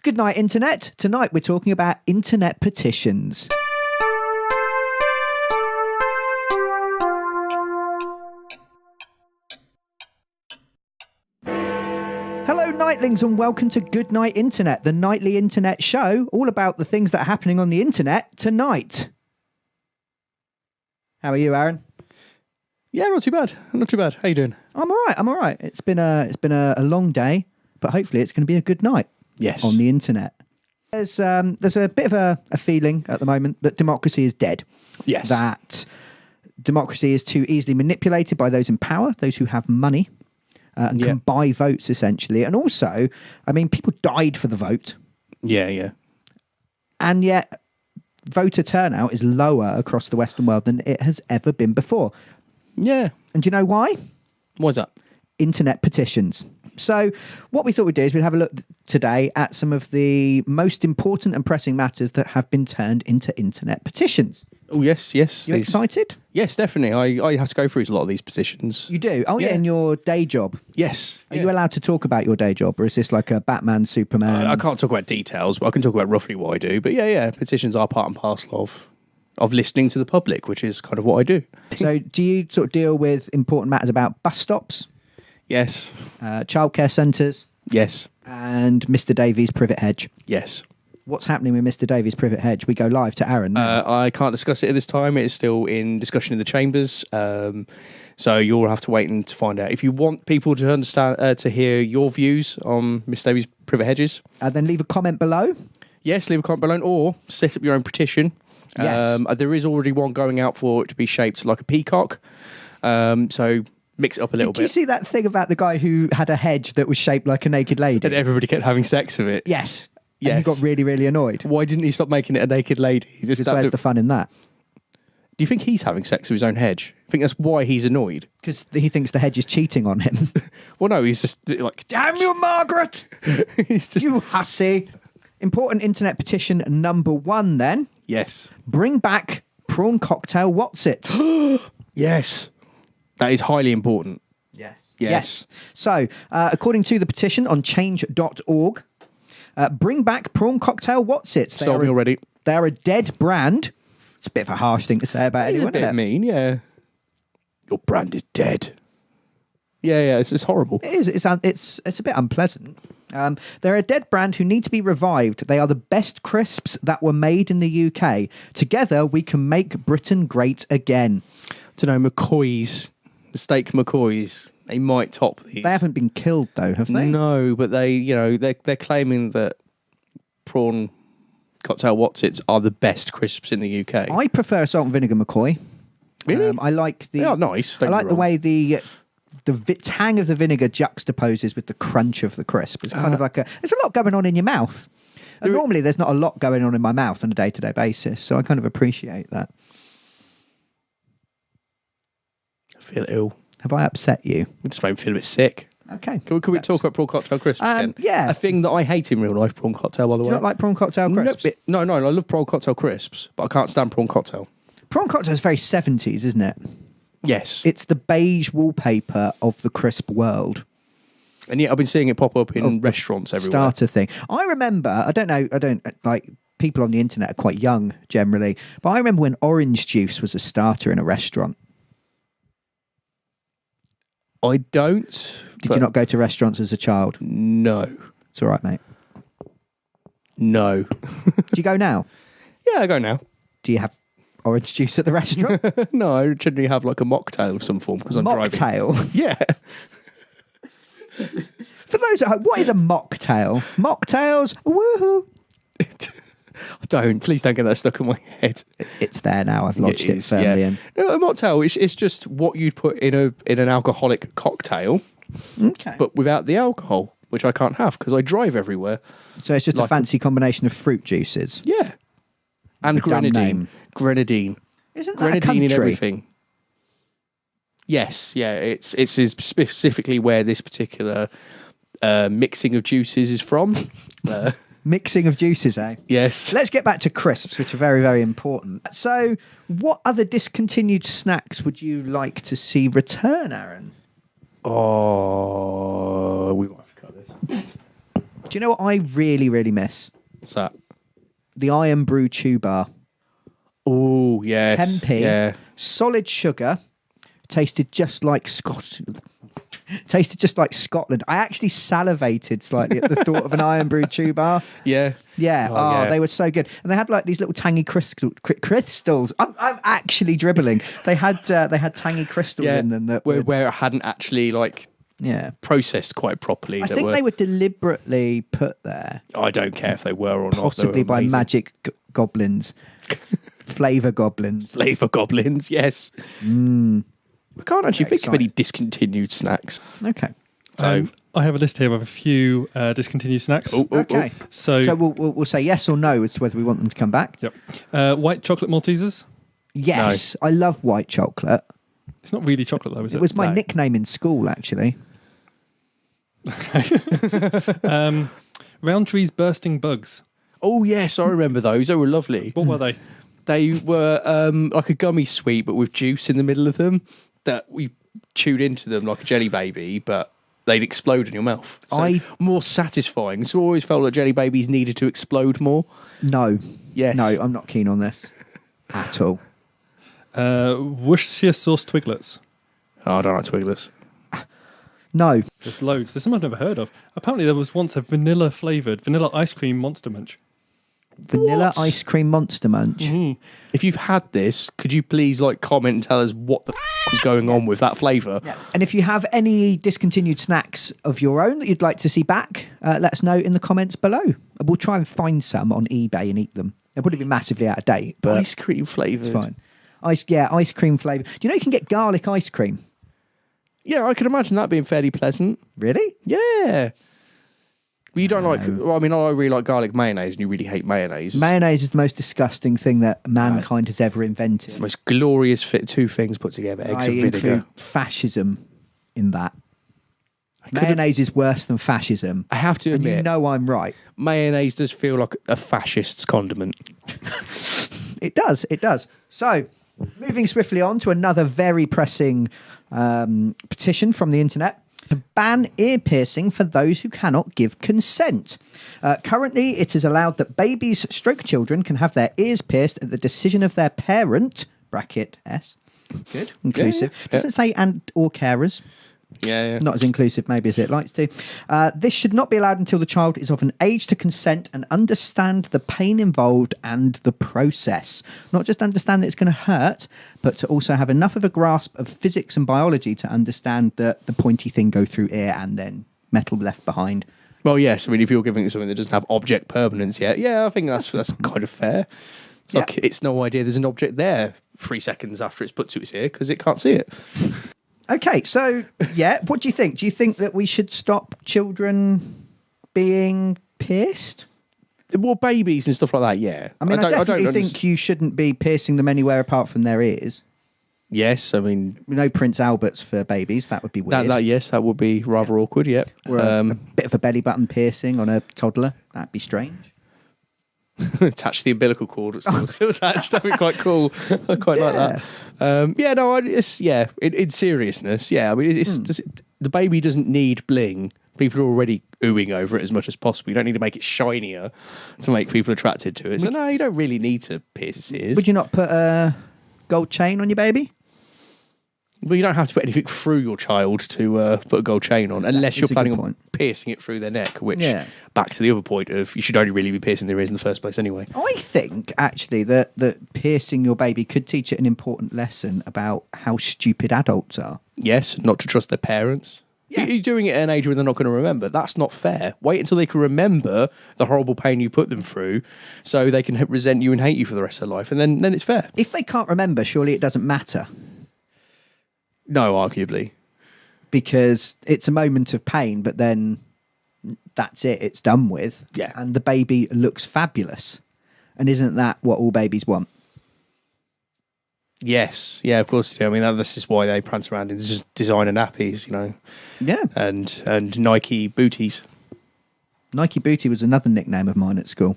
Good night, Internet. Tonight we're talking about internet petitions. Hello, Nightlings, and welcome to Goodnight Internet, the nightly internet show all about the things that are happening on the internet tonight. How are you, Aaron? Yeah, not too bad. Not too bad. How you doing? I'm all right. It's been a long day, but hopefully it's going to be a good night. Yes. On the internet. There's a bit of a feeling at the moment that democracy is dead. Yes. That democracy is too easily manipulated by those in power, those who have money, and can buy votes, essentially. And also, I mean, people died for the vote. Yeah. And yet, voter turnout is lower across the Western world than it has ever been before. Yeah. And do you know why? Why's that? Internet petitions. So what we thought we'd do is we'd have a look today at some of the most important and pressing matters that have been turned into internet petitions. Oh, yes. You excited? Yes, definitely. I have to go through a lot of these petitions. You do? Oh, yeah, in your day job. Yes. Are you allowed to talk about your day job, or is this like a Batman, Superman? I can't talk about details, but I can talk about roughly what I do. But yeah, petitions are part and parcel of listening to the public, which is kind of what I do. So do you sort of deal with important matters about bus stops? Yes. Childcare centres? Yes. And Mr. Davies' privet hedge? Yes. What's happening with Mr. Davies' privet hedge? We go live to Aaron now. I can't discuss it at this time. It is still in discussion in the chambers. So you'll have to wait and to find out. If you want people to understand, to hear your views on Mr. Davies' privet hedges, then leave a comment below. Yes, leave a comment below, or set up your own petition. Yes. There is already one going out for it to be shaped like a peacock. So mix it up a little bit. Did you see that thing about the guy who had a hedge that was shaped like a naked lady? And everybody kept having sex with it. Yes. Yes. And he got really, really annoyed. Why didn't he stop making it a naked lady? Where's the fun in that? Do you think he's having sex with his own hedge? I think that's why he's annoyed. Because he thinks the hedge is cheating on him. Well, no, he's just like, damn you, Margaret! He's just, you hussy. Important internet petition number 1, then. Yes. Bring back Prawn Cocktail Wotsits. Yes. That is highly important. Yes. So, according to the petition on change.org, bring back Prawn Cocktail Wotsits. Sold me already. They are a dead brand. It's a bit of a harsh thing to say about anyone, isn't it? It's a bit mean, yeah. Your brand is dead. Yeah, it's horrible. It is. It's a bit unpleasant. They're a dead brand who need to be revived. They are the best crisps that were made in the UK. Together, we can make Britain great again. To know McCoy's, the steak McCoy's, they might top these. They haven't been killed though, have they? No, but they're claiming that Prawn Cocktail Wotsits are the best crisps in the UK. I prefer salt and vinegar McCoy. Really? I like they are nice. I like the way the tang of the vinegar juxtaposes with the crunch of the crisp. It's kind of like there's a lot going on in your mouth. And normally there's not a lot going on in my mouth on a day-to-day basis, so I kind of appreciate that. I feel ill. Have I upset you? It just made me feel a bit sick. Okay. Can we talk about prawn cocktail crisps again? Yeah. A thing that I hate in real life, prawn cocktail, by the way. Do you not like prawn cocktail crisps? No, I love prawn cocktail crisps, but I can't stand prawn cocktail. Prawn cocktail is very 70s, isn't it? Yes. It's the beige wallpaper of the crisp world. And yet I've been seeing it pop up in restaurants everywhere. Starter thing. I remember, I don't like, people on the internet are quite young generally, but I remember when orange juice was a starter in a restaurant. I don't. Did you not go to restaurants as a child? No. It's all right, mate. No. Do you go now? Yeah, I go now. Do you have orange juice at the restaurant? No, I generally have like a mocktail of some form because I'm driving. Mocktail? Yeah. For those at home, what is a mocktail? Mocktails? Woohoo! Please don't get that stuck in my head. It's there now. I've lodged it firmly in. No, a mocktail it's just what you'd put in an alcoholic cocktail, but without the alcohol, which I can't have because I drive everywhere. So it's just a fancy combination of fruit juices. Yeah, and grenadine. Grenadine. Isn't that a country? Grenadine in everything. Yes, yeah. It's specifically where this particular mixing of juices is from. Mixing of juices, eh? Yes. Let's get back to crisps, which are very, very important. So, what other discontinued snacks would you like to see return, Aaron? Oh, we might have to cut this. Do you know what I really, really miss? What's that? The Iron Brew Chew Bar. Oh, yes. 10p. Yeah. Solid sugar. Tasted just like Scotland. I actually salivated slightly at the thought of an Iron Brew Chew Bar. Yeah. Yeah. Oh, Oh, yeah. they were so good. And they had like these little tangy crystals. I'm actually dribbling. They had tangy crystals in them that where would, it hadn't actually like yeah. processed quite properly. I think they were deliberately put there, I don't care if they were or not. possibly by magic goblins, flavour goblins. Flavour goblins, yes. I can't actually think of any discontinued snacks. Okay. So, I have a list here of a few discontinued snacks. Okay. So we'll say yes or no as to whether we want them to come back. Yep. White chocolate Maltesers. Yes, I love white chocolate. It's not really chocolate though, is it? It was my No. nickname in school, actually. Roundtree's bursting bugs. Oh, yes, I remember those. They were lovely. What were they? They were like a gummy sweet, but with juice in the middle of them that we chewed into them like a jelly baby, but they'd explode in your mouth. So more satisfying. So I always felt like jelly babies needed to explode more. No. Yes. No, I'm not keen on this at all. Worcestershire sauce Twiglets. Oh, I don't like Twiglets. No. There's loads. There's some I've never heard of. Apparently there was once a vanilla ice cream Monster Munch. Vanilla What? ice cream Monster Munch. Mm. If you've had this, could you please comment and tell us what the was going on with that flavour? Yeah. And if you have any discontinued snacks of your own that you'd like to see back, let us know in the comments below. We'll try and find some on eBay and eat them. They'll probably be massively out of date, but Ice cream flavoured. it's fine. Ice cream flavour. Do you know you can get garlic ice cream? Yeah, I can imagine that being fairly pleasant. Really? Yeah. But you don't like, well, I mean, I really like garlic mayonnaise and you really hate mayonnaise. Mayonnaise is the most disgusting thing that mankind has ever invented. It's the most glorious two things put together, eggs I and vinegar. include fascism in that. Mayonnaise is worse than fascism. I have to And admit, you know I'm right. mayonnaise does feel like a fascist's condiment. It does. It does. So, moving swiftly on to another very pressing petition from the internet. To ban ear piercing for those who cannot give consent. Currently, it is allowed that babies stroke children can have their ears pierced at the decision of their parent, bracket S. Good. Inclusive. Yeah. Doesn't say and or carers. Yeah. Not as inclusive maybe as it likes to. This should not be allowed until the child is of an age to consent and understand the pain involved and the process. Not just understand that it's going to hurt, but to also have enough of a grasp of physics and biology to understand that the pointy thing go through ear and then metal left behind. Well, yes. I mean, if you're giving it something that doesn't have object permanence yet, yeah, I think that's kind of fair. It's like it's no idea there's an object there 3 seconds after it's put to its ear because it can't see it. Okay, so, yeah, what do you think? Do you think that we should stop children being pierced? Well, babies and stuff like that, yeah. I mean, I definitely don't think you shouldn't be piercing them anywhere apart from their ears. Yes, I mean... No Prince Alberts for babies, that would be weird. Yes, that would be rather awkward, yeah. Or a bit of a belly button piercing on a toddler, that'd be strange. Attach the umbilical cord, it's still attached, that'd be quite cool. I quite like that. In seriousness, yeah, I mean, the baby doesn't need bling. People are already oohing over it as much as possible. You don't need to make it shinier to make people attracted to it. So no, you don't really need to pierce its ears. Would you not put a gold chain on your baby? Well, you don't have to put anything through your child to put a gold chain on, unless you're is a planning good on point. piercing it through their neck, which, back to the other point of, you should only really be piercing their ears in the first place anyway. I think, actually, that piercing your baby could teach it an important lesson about how stupid adults are. Yes, not to trust their parents. Yeah. You're doing it at an age where they're not going to remember. That's not fair. Wait until they can remember the horrible pain you put them through so they can resent you and hate you for the rest of their life, and then it's fair. If they can't remember, surely it doesn't matter. No, arguably. Because it's a moment of pain, but then that's it. It's done with. Yeah. And the baby looks fabulous. And isn't that what all babies want? Yes. Yeah, of course. I mean, this is why they prance around in just designer nappies, Yeah. and Nike booties. Nike Booty was another nickname of mine at school.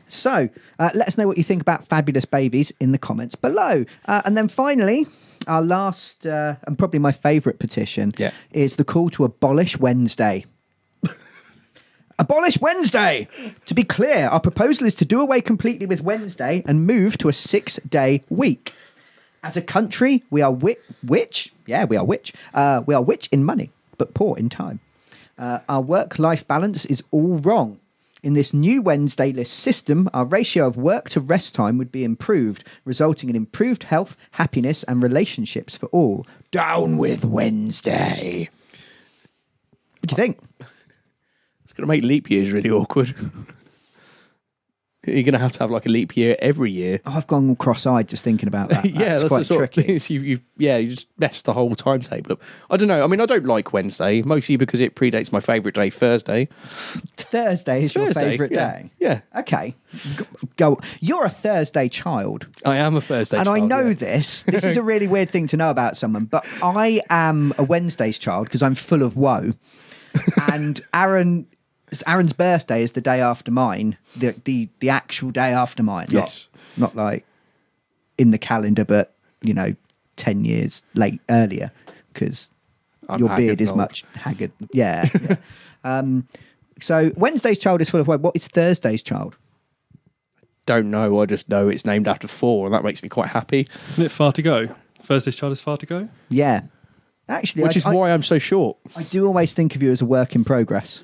So, let us know what you think about fabulous babies in the comments below. And then finally, our last and probably my favourite petition is the call to abolish Wednesday. Abolish Wednesday! To be clear, our proposal is to do away completely with Wednesday and move to a 6-day week. As a country, we are rich. Yeah, we are rich. We are rich in money, but poor in time. Our work-life balance is all wrong. In this new Wednesday-less system, our ratio of work to rest time would be improved, resulting in improved health, happiness, and relationships for all. Down with Wednesday. What do you think? It's going to make leap years really awkward. You're going to have like a leap year every year. Oh, I've gone all cross-eyed just thinking about that. Yeah, that's quite the sort tricky. of thing. You just messed the whole timetable up. I don't know. I mean, I don't like Wednesday, mostly because it predates my favourite day, Thursday. Thursday is your favourite day? Yeah. Okay. Go. You're a Thursday child. I am a Thursday and child. I know yeah. this. This is a really weird thing to know about someone, but I am a Wednesday's child because I'm full of woe. And Aaron's birthday is the day after mine, the actual day after mine. Yes. Not like in the calendar, but, 10 years earlier, because your beard is much haggard. Yeah. So Wednesday's child is full of woe. What is Thursday's child? Don't know. I just know it's named after 4, and that makes me quite happy. Isn't it far to go? Thursday's child is far to go? Yeah. Actually, Which is why I'm so short. I do always think of you as a work in progress.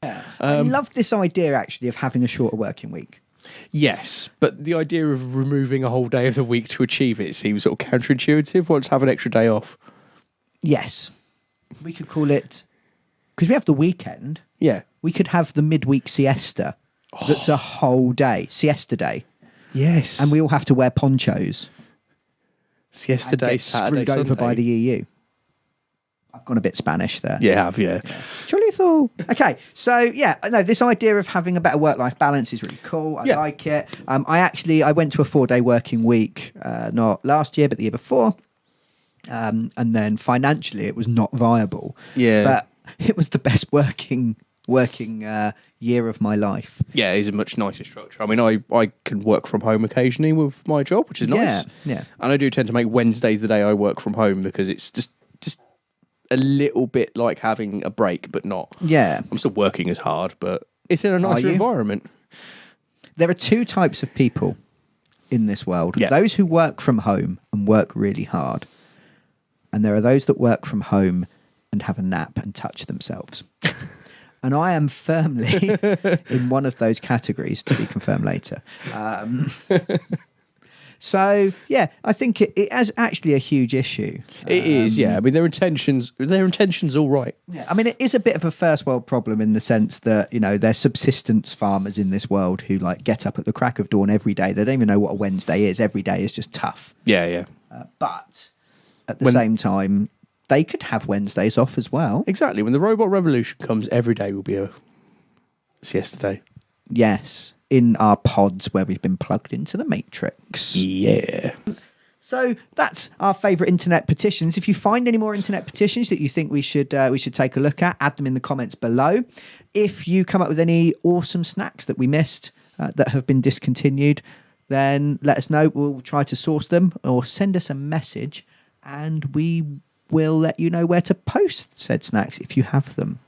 Yeah. I love this idea, actually, of having a shorter working week. Yes, but the idea of removing a whole day of the week to achieve it seems sort of counterintuitive. Let's have an extra day off. Yes. We could call it, because we have the weekend, Yeah. we could have the midweek siesta. That's a whole day, siesta day. Yes. And we all have to wear ponchos. Siesta and day, get Saturday, screwed over Sunday. by the EU. I've gone a bit Spanish there. Yeah, yeah. Chorizo. Okay, so yeah, no, this idea of having a better work-life balance is really cool. I like it. I went to a 4-day working week, not last year, but the year before. And then financially, it was not viable. Yeah. But it was the best working year of my life. Yeah, it's a much nicer structure. I mean, I can work from home occasionally with my job, which is nice. Yeah. And I do tend to make Wednesdays the day I work from home because it's just a little bit like having a break, but not. Yeah. I'm still working as hard, but it's in a nicer you? environment. There are 2 types of people in this world. Yeah. Those who work from home and work really hard. And there are those that work from home and have a nap and touch themselves. And I am firmly in one of those categories, to be confirmed later. So, yeah, I think it is actually a huge issue. It is, yeah. I mean, their intentions all right. Yeah, I mean, it is a bit of a first world problem in the sense that, there's subsistence farmers in this world who get up at the crack of dawn every day. They don't even know what a Wednesday is. Every day is just tough. Yeah, yeah. But at the same time, they could have Wednesdays off as well. Exactly. When the robot revolution comes, every day will be a siesta day. Yes, in our pods where we've been plugged into the Matrix. Yeah. So that's our favourite internet petitions. If you find any more internet petitions that you think we should take a look at, add them in the comments below. If you come up with any awesome snacks that we missed that have been discontinued, then let us know. We'll try to source them or send us a message and we will let you know where to post said snacks if you have them.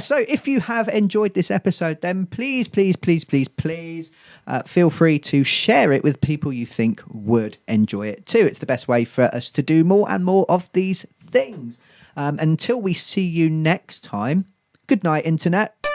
So if you have enjoyed this episode, then please feel free to share it with people you think would enjoy it too. It's the best way for us to do more and more of these things. Until we see you next time, good night, Internet.